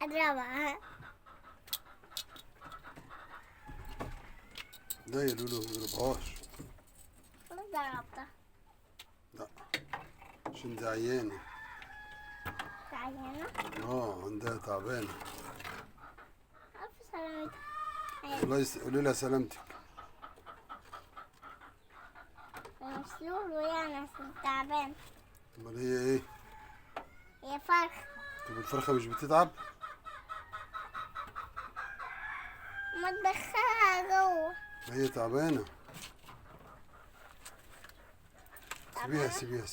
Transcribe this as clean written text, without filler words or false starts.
اضربها. لا يا لولو ما تضربهاش. خلاص ضربتها. لا عشان دي عيانة. تعالى عندها تعبانة. ألف سلامتك. قولي لها سلامتك. مش لولو يعني عشان تعبان. امال هي ايه؟ هي فرخ. طب الفرخة مش بتتعب؟ ما تدخلها جوه. هي تعبانة. تعبانة؟ سيبيها.